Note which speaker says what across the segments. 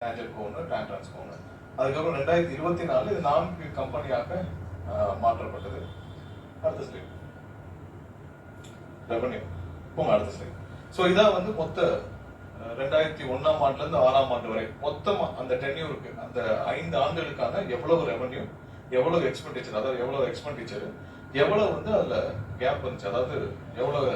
Speaker 1: டேஞ்சர்கோ ஒன்று, டான்ட்ரான்ஸ்கோ ஒன்று. அதுக்கப்புறம் 2024 இது 4 கம்பெனியாக மாற்றப்பட்டது. அடுத்த ஸ்லைட் ரெவன்யூ. போங்க அடுத்த ஸ்லைட். ஸோ இதான் வந்து மொத்த 2001ஆம் ஆண்டுலேருந்து 6ஆம் ஆண்டு வரை மொத்தம் அந்த டென்யூருக்கு அந்த 5 ஆண்டுகளுக்கான எவ்வளவு ரெவன்யூ, எவ்வளவு எக்ஸ்பெண்டிச்சர், அதாவது எவ்வளவு எக்ஸ்பெண்டிச்சர், எவ்வளவு வந்து அதுல கேப் இருந்துச்சு, அதாவது எவ்வளவு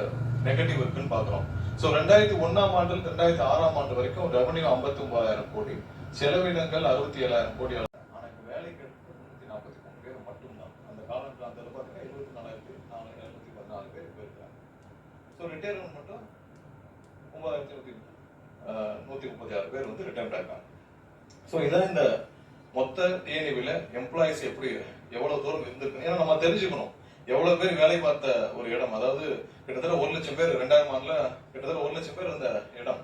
Speaker 1: நெகட்டிவ் இருக்குன்னு பாக்குறோம். ஸோ 2001ஆம் ஆண்டு 2006ஆம் ஆண்டு வரைக்கும் ரெவன்யூ 59,000 கோடி, செலவினங்கள் 67,000 கோடி. ஆனா இந்த வேலைக்கு எடுத்து 343 பேர் மட்டும்தான். அந்த காலத்துல அந்த பாத்தீங்கன்னா 24,414 பேர் போயிருக்காங்க. ஸோ ரிட்டையர்மெண்ட் மட்டும் 9,136 பேர் வந்து ரிட்டையர்ட் ஆயிருக்காங்க. ஸோ இதான் இந்த மொத்த டிஎன்ஏவில எம்ப்ளாயிஸ் எப்படி எவ்வளவு தூரம் இருந்திருக்கு. ஏன்னா நம்ம தெரிஞ்சுக்கணும் எவ்வளவு பேர் வேலை பார்த்த ஒரு இடம். அதாவது கிட்டத்தட்ட 1,00,000 பேர் 2000 ஆண்டுல கிட்டத்தட்ட 1,00,000 பேர் இருந்த இடம்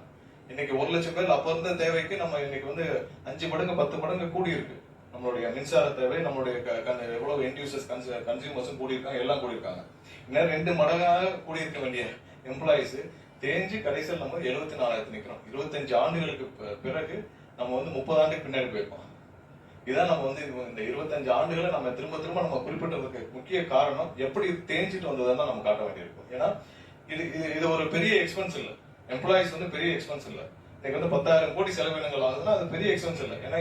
Speaker 1: இன்னைக்கு 1,00,000 பேர் அப்ப இருந்த தேவைக்கு நம்ம இன்னைக்கு வந்து 5 மடங்கு 10 மடங்கு கூடி இருக்கு. நம்மளுடைய மின்சார தேவை, நம்மளுடைய எவ்வளவு எண்ட் யூசர்ஸ் கன்சியூமர்ஸும் கூடியிருக்காங்க, எல்லாம் கூடியிருக்காங்க. இன்னும் 2 மடங்காக கூடியிருக்க வேண்டிய எம்ப்ளாயிஸ் தேஞ்சு கடைசியில் நம்ம 74,000 நிக்கிறோம். 25 ஆண்டுகளுக்கு பிறகு நம்ம வந்து 30 ஆண்டுக்கு பின்னாடி போயிருக்கோம். இதான் நம்ம வந்து இந்த 25 ஆண்டுகளை நம்ம திரும்ப திரும்ப நம்ம குறிப்பிட்டதுக்கு முக்கிய காரணம் எப்படி தேஞ்சிட்டு வந்ததுன்னு நம்ம காட்ட வேண்டியிருக்கும். ஏன்னா இது ஒரு பெரிய எக்ஸ்பென்ஸ் இல்லை. எம்ப்ளாயிஸ் வந்து பெரிய எக்ஸ்பென்ஸ் இல்லை. இன்னைக்கு வந்து 10,000 கோடி செலவினங்கள் ஆகுதுன்னா அது பெரிய எக்ஸ்பென்ஸ் இல்லை. ஏன்னா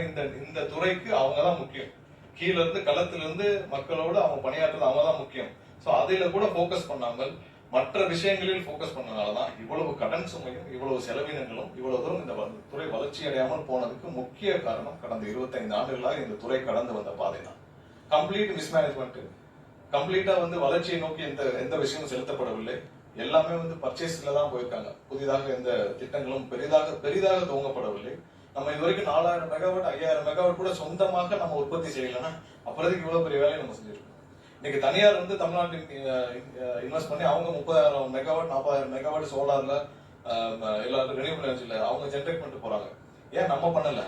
Speaker 1: இந்த துறைக்கு அவங்க தான் முக்கியம். கீழ இருந்து களத்துல இருந்து மக்களோடு அவங்க பணியாற்றுறது அவங்க தான் முக்கியம். ஸோ அதில கூட போக்கஸ் பண்ணாமல் மற்ற விஷயங்களில் போக்கஸ் பண்ணனாலதான் இவ்வளவு கடன் சுமையும் இவ்வளவு செலவினங்களும் இவ்வளவு தூரம் இந்த துறை வளர்ச்சி அடையாமல் போனதுக்கு முக்கிய காரணம் கடந்த 25 ஆண்டுகளாக இந்த துறை கடந்து வந்த பாதை தான். கம்ப்ளீட் மிஸ்மேனேஜ்மெண்ட், கம்ப்ளீட்டா வந்து வளர்ச்சியை நோக்கி எந்த விஷயமும் செலுத்தப்படவில்லை. எல்லாமே வந்து பர்ச்சேஸ்ல தான் போயிருக்காங்க. புதிதாக எந்த திட்டங்களும் பெரிதாக துவங்கப்படவில்லை. நம்ம இது வரைக்கும் 4,000 மெகாவாட் 5,000 மெகாவாட் கூட சொந்தமாக நம்ம உற்பத்தி செய்யலைன்னா அப்புறதுக்கு இவ்வளவு பெரிய வேலையை நம்ம செஞ்சிருக்கோம். இன்னைக்கு தனியார் வந்து தமிழ்நாட்டில் இன்வெஸ்ட் பண்ணி அவங்க 30,000 மெகாவாட் 40,000 மெகாவாட் சோலார்ல எல்லாரும் ரெனியூபிள் எனர்ஜில அவங்க ஜென்ரேட் பண்ணிட்டு போறாங்க. ஏன் நம்ம பண்ணல?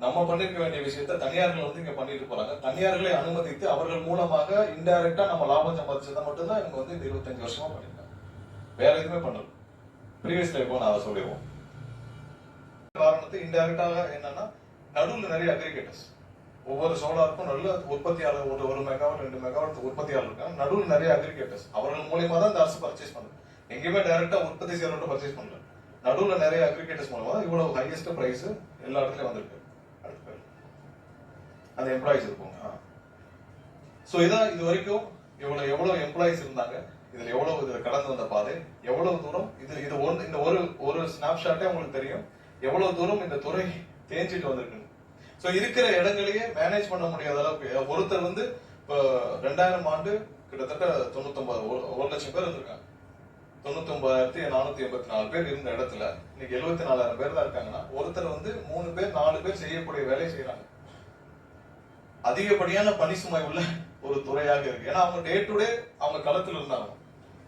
Speaker 1: நம்ம பண்ணிருக்க வேண்டிய விஷயத்த தனியார்கள் வந்து இங்க பண்ணிட்டு போறாங்க. தனியார்களை அனுமதித்து அவர்கள் மூலமாக இன்டைரக்டா நம்ம லாபம் சம்பாதிச்சதை மட்டும்தான் இவங்க வந்து இந்த 25 வருஷமா பண்ணிருக்காங்க. வேற எதுவுமே பண்ணல. ப்ரீவியஸ்ல இப்போ நான் அதை சொல்லிடுவோம். காரணத்தை இன்டைரக்டாக என்னன்னா நடுவில் நிறைய அக்ரிகேட்டர்ஸ், ஒவ்வொரு சோலாருக்கும் நல்ல உற்பத்தியாளர், ஒரு மெகாவாட் 2 மெகாவாட் உற்பத்தியாளர் இருக்காங்க. நடுவில் நிறைய அக்ரிகேட்டர்ஸ், அவர்கள் மூலியமா தான் இந்த அரசு பர்ச்சேஸ் பண்ணுது. எங்கேயுமே டைரக்டா உற்பத்தி செய்யறவங்க பர்ச்சேஸ் பண்ணல. நடுவில் நிறைய அக்ரிகேட்டர்ஸ் மூலமா இவ்வளவு ஹையஸ்ட் பிரைஸ் எல்லா இடத்துலயும் வந்திருக்கு. அந்த எம்ப்ளாயிஸ் இருக்கும். சோ இதான் இது வரைக்கும் எவ்வளவு எம்ப்ளாயிஸ் இருந்தாங்க, இதுல எவ்வளவு இதுல கடந்து வந்த பாதை, எவ்வளவு தூரம் இந்த ஒரு ஸ்னாப்ஷாட்டே உங்களுக்கு தெரியும் எவ்வளவு தூரம் இந்த துறை தேஞ்சிட்டு வந்திருக்கு. சோ இருக்கிற இடங்களையே மேனேஜ் பண்ண முடியாத அளவுக்கு ஒருத்தர் வந்து இப்போ 2000 ஆண்டு கிட்டத்தட்ட 1,00,000 பேர் இருந்திருக்காங்க. 99,484 பேர் இருந்த இடத்துல இன்னைக்கு 74,000 பேர் தான் இருக்காங்கன்னா ஒருத்தர் வந்து 3 பேர் 4 பேர் செய்யக்கூடிய வேலையை செய்யறாங்க. அதிகப்படியான பணி சுமை உள்ள ஒரு துறையாக இருக்கு. ஏன்னா அவங்க டே டு டே அவங்க களத்துல இருந்தாங்க.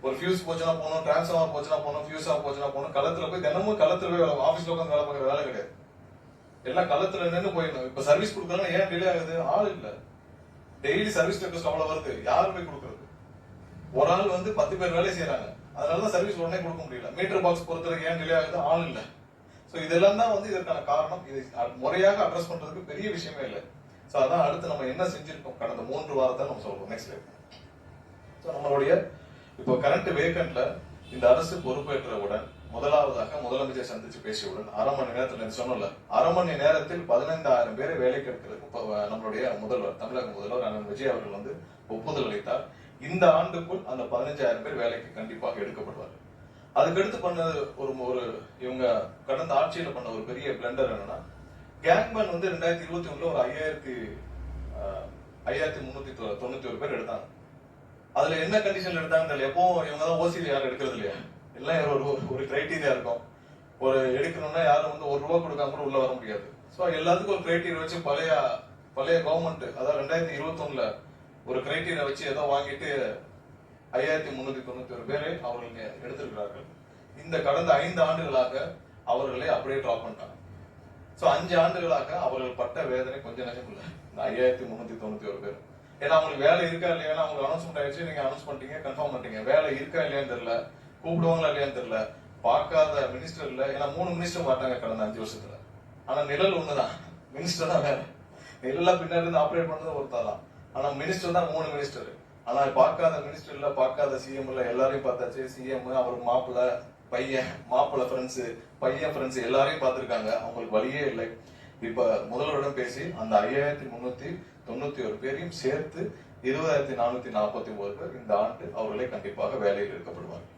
Speaker 1: ஒரு ஃபியூஸ் போச்சுன்னா போகணும், டிரான்ஸ்ஃபார்மர் போச்சுன்னா போகணும், ஃபியூஸ் ஆஃப் போச்சுன்னா போகணும். களத்துல போய் தினமும் களத்துல போய் ஆபீஸ்ல உட்காந்து வேலை பார்க்குற வேலை கிடையாது. எல்லாம் களத்துல நின்று போயிடணும். இப்ப சர்வீஸ் கொடுக்கறதுனா ஏன் டிலே ஆகுது? ஆள் இல்ல. டெய்லி சர்வீஸ் ரெக்வஸ்ட் அவ்வளவு வருது, யாரு போய் கொடுக்கறது? ஒரு ஆள் வந்து 10 பேர் வேலை செய்யறாங்க. அதனாலதான் சர்வீஸ் உடனே கொடுக்க முடியல. மீட்டர் பாக்ஸ் பொறுத்தவரைக்கும் ஏன் டிலே ஆகுது? ஆள் இல்ல. சோ இதெல்லாம் தான் வந்து இதற்கான காரணம். இது முறையாக அட்ரஸ் பண்றதுக்கு பெரிய விஷயமே இல்லை. சோ அதான் அடுத்து நம்ம என்ன செஞ்சிருக்கோம் கடந்த 3 வாரத்தை நம்ம சொல்றோம். நெக்ஸ்ட் சோ நம்மளுடைய இப்போ கரண்ட் வேகன்ட்ல இந்த அரசு பொறுப்பேற்றவுடன் முதலாவதாக முதலமைச்சர் சந்திச்சு பேசியவுடன் 1/2 மணி நேரத்தில் சொன்னல 1/2 மணி நேரத்தில் 15,000 பேரை வேலைக்கு எடுக்கிறதுக்கு நம்மளுடைய முதல்வர், தமிழக முதல்வர் அண்ணன் விஜய் அவர்கள் வந்து ஒப்புதல் அளித்தார். இந்த ஆண்டுக்குள் அந்த 15,000 பேர் வேலைக்கு கண்டிப்பாக எடுக்கப்படுவார். அதுக்கடுத்து பண்ணது ஒரு இவங்க கடந்த ஆட்சியில பண்ண ஒரு பெரிய பிளண்டர் என்னன்னா, கேங்மேன் வந்து 2021 ஒரு 5,391 பேர் எடுத்தாங்க. அதுல என்ன கண்டிஷன்ல எடுத்தாங்கன்னு எப்போ இவங்க தான் ஓசியில யாரும் எடுக்கிறது இல்லையா? எல்லாம் ஒரு கிரைட்டீரியா இருக்கும். ஒரு எடுக்கணும்னா யாரும் வந்து ₹1 கொடுக்காம கூட உள்ள வர முடியாது. சோ எல்லாத்துக்கும் ஒரு கிரைட்டீரியா வச்சு பழைய கவர்மெண்ட் அதாவது 2021 ஒரு கிரைட்டீரியா வச்சு ஏதோ வாங்கிட்டு 5,391 பேரை அவர்கள் எடுத்திருக்கிறார்கள். இந்த கடந்த 5 ஆண்டுகளாக அவர்களை அப்படியே டிராப் பண்ணிட்டாங்க. சோ 5 ஆண்டுகளாக அவர்கள் பட்ட வேதனை கொஞ்சம் நஞ்சம் இல்ல. இந்த 5,391 பேர். ஏன்னா அவங்களுக்கு வேலை இருக்கா இல்லையா, அவங்களுக்கு அனௌன்ஸ்மெண்ட் ஆயிடுச்சு, நீங்க அனௌன்ஸ் பண்ணிட்டீங்க, கன்ஃபார்ம் பண்ணிட்டீங்க. வேலை இருக்கா இல்லையான்னு தெரியல, கூப்பிடுவாங்களா இல்லையான்னு தெரியல, பார்க்காத மினிஸ்டர் இல்ல. ஏன்னா 3 மினிஸ்டர் மாட்டாங்க கடந்த 5 வருஷத்துல. ஆனா நிழல் ஒண்ணுதான், மினிஸ்டர் தான் வேற. நிழலா பின்னாடி இருந்து ஆப்ரேட் பண்ணது ஒருத்தர் தான். ஆனா மினிஸ்டர் தான் 3 மினிஸ்டர். ஆனா பார்க்காத மினிஸ்டர் இல்ல, பார்க்காத சிஎம் இல்ல, எல்லாரையும் பார்த்தாச்சு. சிஎம், அவர் மாப்பிள்ள, பையன், மாப்பிள்ள ஃப்ரெண்ட்ஸ், பையன் ஃப்ரெண்ட்ஸ் எல்லாரையும் பார்த்திருக்காங்க. அவங்களுக்கு வழியே இல்லை. இப்ப முதல்வரிடம் பேசி அந்த 5391 பேரையும் சேர்த்து 20,449 பேர் இந்த ஆண்டு அவர்களே கண்டிப்பாக வேலையில் எடுக்கப்படுவார்கள்.